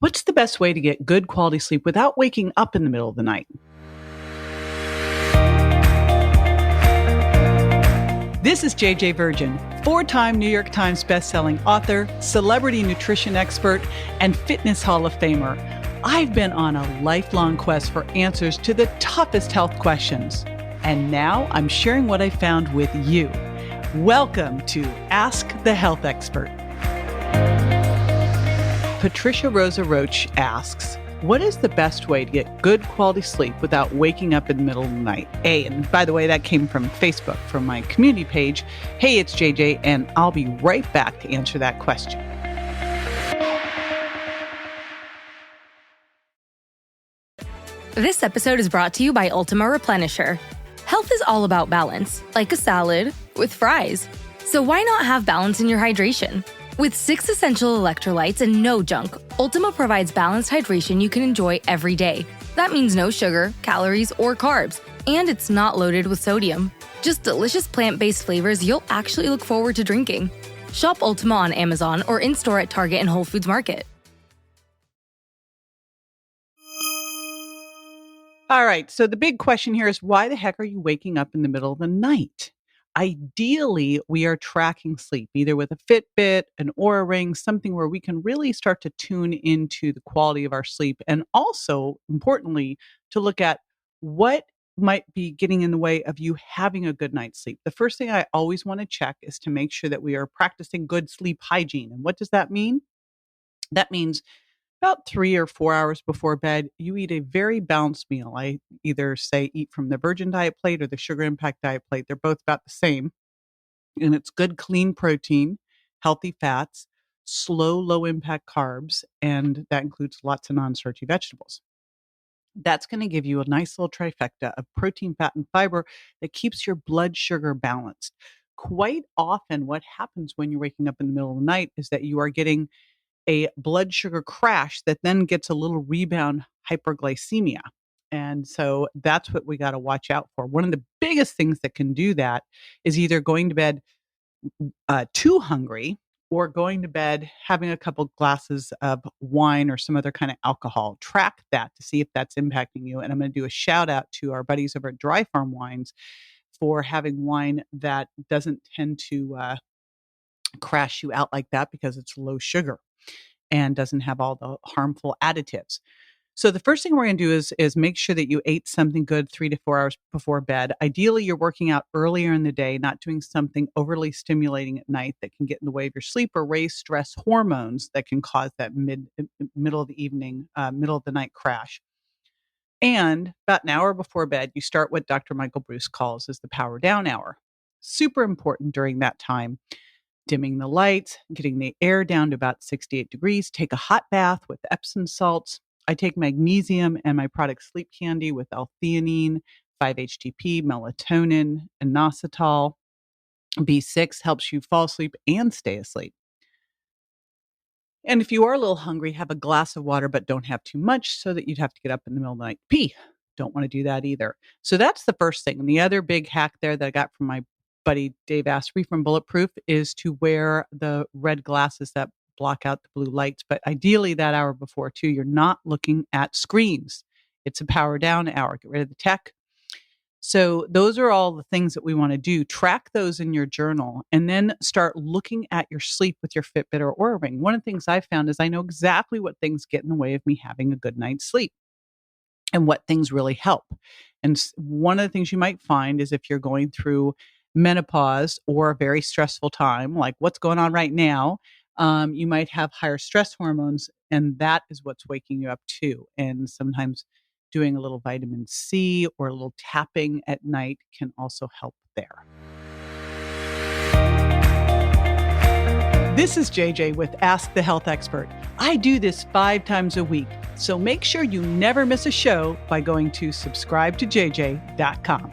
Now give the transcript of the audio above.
What's the best way to get good quality sleep without waking up in the middle of the night? This is JJ Virgin, 4-time New York Times bestselling author, celebrity nutrition expert, and fitness Hall of Famer. I've been on a lifelong quest for answers to the toughest health questions. And now I'm sharing what I found with you. Welcome to Ask the Health Expert. Patricia Rosa Roach asks, what is the best way to get good quality sleep without waking up in the middle of the night? And by the way, that came from Facebook, from my community page. Hey, it's JJ, and I'll be right back to answer that question. This episode is brought to you by Ultima Replenisher. Health is all about balance, like a salad with fries. So why not have balance in your hydration? With 6 essential electrolytes and no junk, Ultima provides balanced hydration you can enjoy every day. That means no sugar, calories, or carbs, and it's not loaded with sodium. Just delicious plant-based flavors you'll actually look forward to drinking. Shop Ultima on Amazon or in-store at Target and Whole Foods Market. All right, so the big question here is, why the heck are you waking up in the middle of the night? Ideally, we are tracking sleep, either with a Fitbit, an Oura Ring, something where we can really start to tune into the quality of our sleep. And also, importantly, to look at what might be getting in the way of you having a good night's sleep. The first thing I always want to check is to make sure that we are practicing good sleep hygiene. And what does that mean? That means about 3 or 4 hours before bed, you eat a very balanced meal. I either say eat from the Virgin Diet plate or the Sugar Impact Diet plate. They're both about the same. And it's good, clean protein, healthy fats, slow, low impact carbs, and that includes lots of non-starchy vegetables. That's going to give you a nice little trifecta of protein, fat, and fiber that keeps your blood sugar balanced. Quite often, what happens when you're waking up in the middle of the night is that you are getting a blood sugar crash that then gets a little rebound hyperglycemia. And so that's what we got to watch out for. One of the biggest things that can do that is either going to bed too hungry or going to bed having a couple glasses of wine or some other kind of alcohol. Track that to see if that's impacting you. And I'm going to do a shout out to our buddies over at Dry Farm Wines for having wine that doesn't tend to crash you out like that because it's low sugar and doesn't have all the harmful additives. So the first thing we're going to do is make sure that you ate something good 3 to 4 hours before bed. Ideally, you're working out earlier in the day, not doing something overly stimulating at night that can get in the way of your sleep or raise stress hormones that can cause that middle of the evening, middle of the night crash. And about an hour before bed, you start what Dr. Michael Breus calls as the power down hour. Super important during that time. Dimming the lights, getting the air down to about 68 degrees, take a hot bath with Epsom salts. I take magnesium and my product Sleep Candy with L-theanine, 5-HTP, melatonin, inositol. B6 helps you fall asleep and stay asleep. And if you are a little hungry, have a glass of water, but don't have too much so that you'd have to get up in the middle of the night to pee. Don't want to do that either. So that's the first thing. And the other big hack there that I got from my buddy Dave Asprey from Bulletproof is to wear the red glasses that block out the blue lights. But ideally that hour before too, you're not looking at screens. It's a power down hour. Get rid of the tech. So those are all the things that we want to do. Track those in your journal and then start looking at your sleep with your Fitbit or Oura Ring. One of the things I've found is I know exactly what things get in the way of me having a good night's sleep and what things really help. And one of the things you might find is if you're going through menopause or a very stressful time, like what's going on right now, you might have higher stress hormones, and that is what's waking you up too. And sometimes doing a little vitamin C or a little tapping at night can also help there. This is JJ with Ask the Health Expert. I do this 5 times a week, so make sure you never miss a show by going to subscribetojj.com.